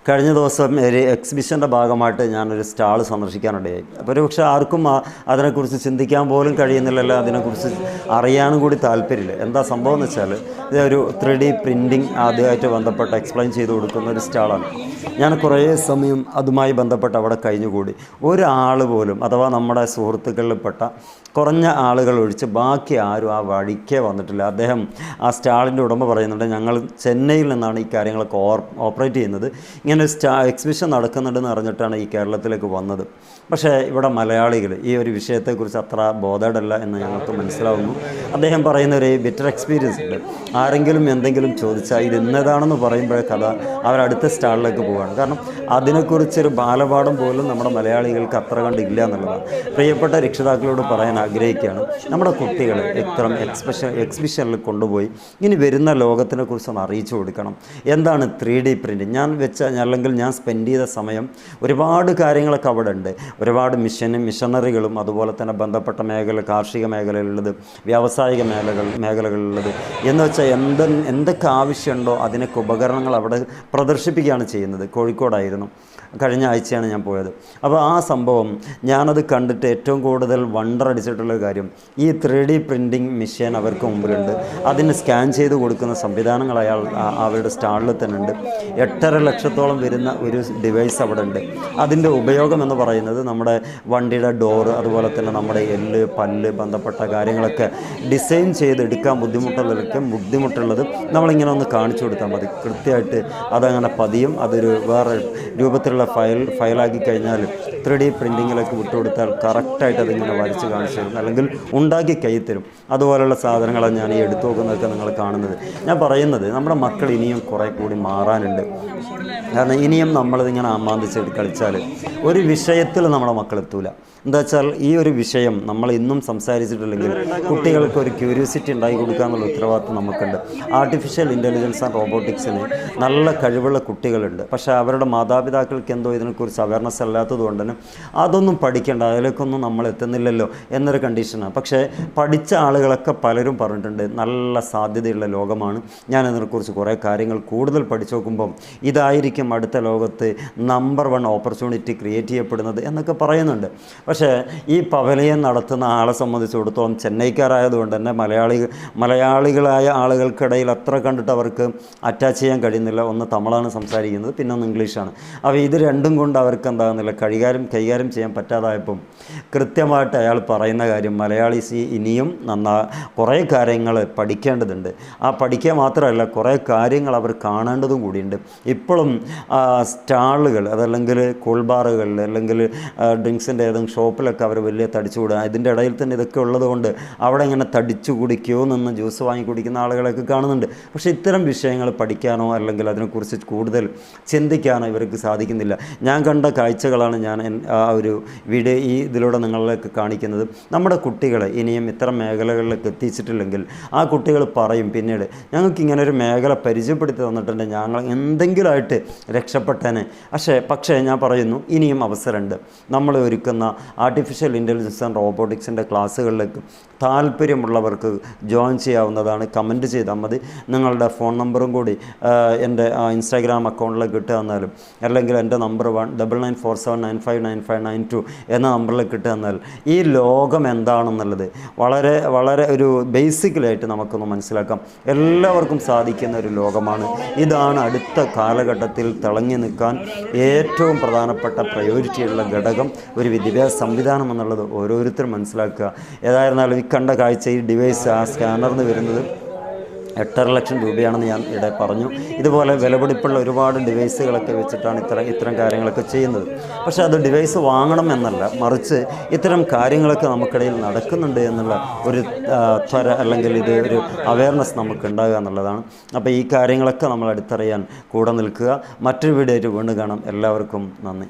കഴിഞ്ഞ ദിവസം ഒരു എക്സിബിഷൻ്റെ ഭാഗമായിട്ട് ഞാനൊരു സ്റ്റാൾ സന്ദർശിക്കാനിടയായി. അപ്പോൾ ഒരു പക്ഷേ ആർക്കും അതിനെക്കുറിച്ച് ചിന്തിക്കാൻ പോലും കഴിയുന്നില്ലല്ലോ, അതിനെക്കുറിച്ച് അറിയാനും കൂടി താല്പര്യമില്ല. എന്താ സംഭവം എന്ന് വെച്ചാൽ ഇതൊരു 3D പ്രിൻറ്റിങ് ആദ്യമായിട്ട് ബന്ധപ്പെട്ട് എക്സ്പ്ലെയിൻ ചെയ്ത് കൊടുക്കുന്ന ഒരു സ്റ്റാളാണ്. ഞാൻ കുറേ സമയം അതുമായി ബന്ധപ്പെട്ട് അവിടെ കഴിഞ്ഞുകൂടി. ഒരാൾ പോലും, അഥവാ നമ്മുടെ സുഹൃത്തുക്കളിൽപ്പെട്ട കുറഞ്ഞ ആളുകൾ ഒഴിച്ച് ബാക്കി ആരും ആ വഴിക്കേ വന്നിട്ടില്ല. അദ്ദേഹം, ആ സ്റ്റാളിൻ്റെ ഉടമ പറയുന്നുണ്ട്, ഞങ്ങൾ ചെന്നൈയിൽ നിന്നാണ് ഈ കാര്യങ്ങളൊക്കെ ഓപ്പറേറ്റ് ചെയ്യുന്നത്, ഇങ്ങനെ എക്സിബിഷൻ നടക്കുന്നുണ്ടെന്ന് അറിഞ്ഞിട്ടാണ് ഈ കേരളത്തിലേക്ക് വന്നത്. പക്ഷേ ഇവിടെ മലയാളികൾ ഈ ഒരു വിഷയത്തെക്കുറിച്ച് അത്ര ബോധേഡല്ല എന്ന് ഞങ്ങൾക്ക് മനസ്സിലാവുന്നു. അദ്ദേഹം പറയുന്ന ഒരു ബിറ്റർ എക്സ്പീരിയൻസ് ഉണ്ട്. ആരെങ്കിലും എന്തെങ്കിലും ചോദിച്ചാൽ ഇത് ഇന്നതാണെന്ന് പറയുമ്പോഴേ കഥ അവരടുത്ത സ്റ്റാളിലേക്ക് പോവുകയാണ്. കാരണം അതിനെക്കുറിച്ചൊരു ബാലപാഠം പോലും നമ്മുടെ മലയാളികൾക്ക് അത്ര കണ്ടില്ല എന്നുള്ളതാണ്. പ്രിയപ്പെട്ട രക്ഷിതാക്കളോട് പറയാൻ ആഗ്രഹിക്കുകയാണ്, നമ്മുടെ കുട്ടികളെ ഇത്തരം എക്സിബിഷനിൽ കൊണ്ടുപോയി ഇനി വരുന്ന ലോകത്തിനെക്കുറിച്ചൊന്ന് അറിയിച്ചു കൊടുക്കണം. എന്താണ് 3D പ്രിൻറ്റ്? അല്ലെങ്കിൽ ഞാൻ സ്പെൻഡ് ചെയ്ത സമയം ഒരുപാട് കാര്യങ്ങളൊക്കെ അവിടെ ഉണ്ട്. ഒരുപാട് മിഷനറികളും അതുപോലെ തന്നെ ബന്ധപ്പെട്ട മേഖല, കാർഷിക മേഖലയിലുള്ളത്, വ്യാവസായിക മേഖലകളിലുള്ളത് എന്ന് വെച്ചാൽ എന്തൊക്കെ ആവശ്യമുണ്ടോ അതിനൊക്കെ ഉപകരണങ്ങൾ അവിടെ പ്രദർശിപ്പിക്കുകയാണ് ചെയ്യുന്നത്. കോഴിക്കോടായിരുന്നു, കഴിഞ്ഞ ആഴ്ചയാണ് ഞാൻ പോയത്. അപ്പോൾ ആ സംഭവം ഞാനത് കണ്ടിട്ട് ഏറ്റവും കൂടുതൽ വണ്ടർ അടിച്ചിട്ടുള്ള കാര്യം, ഈ 3D പ്രിൻറ്റിങ് മെഷീൻ അവർക്ക് മുമ്പിലുണ്ട്. അതിന് സ്കാൻ ചെയ്ത് കൊടുക്കുന്ന സംവിധാനങ്ങൾ അവരുടെ സ്റ്റാളിൽ തന്നെ ഉണ്ട്. 8.5 ലക്ഷത്തോളം വരുന്ന ഒരു ഡിവൈസ് അവിടെ ഉണ്ട്. അതിൻ്റെ ഉപയോഗം എന്ന് പറയുന്നത് നമ്മുടെ വണ്ടിയുടെ ഡോറ്, അതുപോലെ തന്നെ നമ്മുടെ എല്ല്, പല്ല് ബന്ധപ്പെട്ട കാര്യങ്ങളൊക്കെ ഡിസൈൻ ചെയ്തെടുക്കാൻ ബുദ്ധിമുട്ടുള്ളത് നമ്മളിങ്ങനെ ഒന്ന് കാണിച്ചു കൊടുത്താൽ മതി. കൃത്യമായിട്ട് അതങ്ങനെ പതിയും. അതൊരു വേറെ രൂപത്തിലുള്ള ഫയലാക്കി കഴിഞ്ഞാൽ 3D പ്രിൻറ്റിങ്ങിലേക്ക് വിട്ടുകൊടുത്താൽ കറക്റ്റായിട്ട് അതിങ്ങനെ വരച്ച് കാണിച്ചു തരും, അല്ലെങ്കിൽ ഉണ്ടാക്കി കൈ തരും. അതുപോലെയുള്ള സാധനങ്ങളാണ് ഞാൻ ഈ എടുത്തു നോക്കുന്നതൊക്കെ നിങ്ങൾ കാണുന്നത്. ഞാൻ പറയുന്നത് നമ്മുടെ മക്കൾ ഇനിയും കുറേ കൂടി മാറാനുണ്ട്. കാരണം ഇനിയും നമ്മളിതിങ്ങനെ ആമാന്തിച്ച് കളിച്ചാൽ ഒരു വിഷയത്തിൽ നമ്മുടെ മക്കൾ എത്തൂല. എന്താ വെച്ചാൽ ഈ ഒരു വിഷയം നമ്മൾ ഇന്നും സംസാരിച്ചിട്ടില്ലെങ്കിൽ കുട്ടികൾക്ക് ഒരു ക്യൂരിയോസിറ്റി ഉണ്ടാക്കി കൊടുക്കുക എന്നുള്ള ഉത്തരവാദിത്വം നമുക്കുണ്ട്. ആർട്ടിഫിഷ്യൽ ഇൻ്റലിജൻസ് ആൻഡ് റോബോട്ടിക്സിന് നല്ല കഴിവുള്ള കുട്ടികളുണ്ട്. പക്ഷേ അവരുടെ മാതാപിതാക്കൾക്ക് എന്തോ ഇതിനെക്കുറിച്ച് അവയർനെസ് അല്ലാത്തത് കൊണ്ട് തന്നെ അതൊന്നും പഠിക്കേണ്ട, അതിലേക്കൊന്നും നമ്മൾ എത്തുന്നില്ലല്ലോ എന്നൊരു കണ്ടീഷനാണ്. പക്ഷേ പഠിച്ച ആളുകളൊക്കെ പലരും പറഞ്ഞിട്ടുണ്ട് നല്ല സാധ്യതയുള്ള ലോകമാണ്, ഞാൻ ഇതിനെക്കുറിച്ച് കുറേ കാര്യങ്ങൾ കൂടുതൽ പഠിച്ചു നോക്കുമ്പം ഇതായിരിക്കും അടുത്ത ലോകത്ത് നമ്പർ 1 ഓപ്പർച്യൂണിറ്റി ക്രിയേറ്റ് ചെയ്യപ്പെടുന്നത് എന്നൊക്കെ പറയുന്നുണ്ട്. പക്ഷേ ഈ പവലിയൻ നടത്തുന്ന ആളെ സംബന്ധിച്ചിടത്തോളം ചെന്നൈക്കാരായതുകൊണ്ട് തന്നെ മലയാളികളായ ആളുകൾക്കിടയിൽ അത്ര കണ്ടിട്ട് അവർക്ക് അറ്റാച്ച് ചെയ്യാൻ കഴിയുന്നില്ല. ഒന്ന് തമിഴാണ് സംസാരിക്കുന്നത്, പിന്നെ ഒന്ന് ഇംഗ്ലീഷാണ്. അപ്പോൾ ഇത് രണ്ടും കൊണ്ട് അവർക്ക് എന്താകുന്നില്ല, കൈകാര്യം ചെയ്യാൻ പറ്റാതായപ്പം കൃത്യമായിട്ട് അയാൾ പറയുന്ന കാര്യം, മലയാളീസ് ഇനിയും കുറേ കാര്യങ്ങൾ പഠിക്കേണ്ടതുണ്ട്. ആ പഠിക്കുക മാത്രമല്ല, കുറേ കാര്യങ്ങൾ അവർ കാണേണ്ടതും കൂടിയുണ്ട്. ഇപ്പോഴും സ്റ്റാളുകൾ, അതല്ലെങ്കിൽ കൂൾബാറുകളിൽ അല്ലെങ്കിൽ ഡ്രിങ്ക്സിൻ്റെ ഏതെങ്കിലും ഷോപ്പിലൊക്കെ അവർ വലിയ തടിച്ചു കൂടുക. ഇതിൻ്റെ ഇടയിൽ തന്നെ ഇതൊക്കെ ഉള്ളതുകൊണ്ട് അവിടെ ഇങ്ങനെ തടിച്ചു കുടിക്കുകയോ നിന്ന് ജ്യൂസ് വാങ്ങി കുടിക്കുന്ന ആളുകളൊക്കെ കാണുന്നുണ്ട്. പക്ഷേ ഇത്തരം വിഷയങ്ങൾ പഠിക്കാനോ അല്ലെങ്കിൽ അതിനെക്കുറിച്ച് കൂടുതൽ ചിന്തിക്കാനോ ഇവർക്ക് സാധിക്കുന്നില്ല. ഞാൻ കണ്ട കാഴ്ചകളാണ് ഞാൻ ഒരു വീഡിയോ ഇതിലൂടെ നിങ്ങളിലേക്ക് കാണിക്കുന്നത്. നമ്മുടെ കുട്ടികളെ ഇനിയും ഇത്തരം മേഖലകളിലേക്ക് എത്തിച്ചിട്ടില്ലെങ്കിൽ ആ കുട്ടികൾ പറയും പിന്നീട്, ഞങ്ങൾക്ക് ഇങ്ങനെ ഒരു മേഖല പരിചയപ്പെടുത്തി തന്നിട്ടുണ്ട്, ഞങ്ങൾ എന്തെങ്കിലുമായിട്ട് രക്ഷപ്പെട്ടേനെ. പക്ഷേ ഞാൻ പറയുന്നു, ഇനിയും അവസരമുണ്ട്. നമ്മൾ ഒരുക്കുന്ന ആർട്ടിഫിഷ്യൽ ഇൻ്റലിജൻസ് ആൻഡ് റോബോട്ടിക്സിൻ്റെ ക്ലാസ്സുകളിലേക്ക് താല്പര്യമുള്ളവർക്ക് ജോയിൻ ചെയ്യാവുന്നതാണ്. കമൻറ്റ് ചെയ്താൽ മതി. നിങ്ങളുടെ ഫോൺ നമ്പറും കൂടി എൻ്റെ ഇൻസ്റ്റാഗ്രാം അക്കൗണ്ടിലേക്ക് ഇട്ട് തന്നാലും, അല്ലെങ്കിൽ എൻ്റെ നമ്പർ 1947959592 എന്ന നമ്പറിലേക്ക് ഇട്ട് തന്നാൽ ഈ ലോകം എന്താണെന്നുള്ളത് വളരെ വളരെ ഒരു ബേസിക്കലായിട്ട് നമുക്കൊന്ന് മനസ്സിലാക്കാം. എല്ലാവർക്കും സാധിക്കുന്ന ഒരു ലോകമാണ്. ഇതാണ് അടുത്ത കാലഘട്ടത്തിൽ തിളങ്ങി നിൽക്കാൻ ഏറ്റവും പ്രധാനപ്പെട്ട പ്രയോറിറ്റിയുള്ള ഘടകം, ഒരു വിദ്യാഭ്യാസ സംവിധാനം എന്നുള്ളത് ഓരോരുത്തരും മനസ്സിലാക്കുക. ഏതായിരുന്നാലും ഈ കണ്ട കാഴ്ച, ഈ ഡിവൈസ്, ആ സ്കാനറിന് വരുന്നത് 8.5 ലക്ഷം രൂപയാണെന്ന് ഞാൻ ഇവിടെ പറഞ്ഞു. ഇതുപോലെ വിലപിടിപ്പുള്ള ഒരുപാട് ഡിവൈസുകളൊക്കെ വെച്ചിട്ടാണ് ഇത്തരം കാര്യങ്ങളൊക്കെ ചെയ്യുന്നത്. പക്ഷേ അത് ഡിവൈസ് വാങ്ങണം എന്നല്ല, മറിച്ച് ഇത്തരം കാര്യങ്ങളൊക്കെ നമുക്കിടയിൽ നടക്കുന്നുണ്ട് എന്നുള്ള ഒരു അല്ലെങ്കിൽ ഇത് ഒരു അവയർനെസ് നമുക്ക് ഉണ്ടാകുക എന്നുള്ളതാണ്. അപ്പോൾ ഈ കാര്യങ്ങളൊക്കെ നമ്മൾ അടുത്തറിയാൻ കൂടെ നിൽക്കുക. മറ്റൊരു വീഡിയോ ആയിട്ട് വീണ്ടും കാണാം. എല്ലാവർക്കും നന്ദി.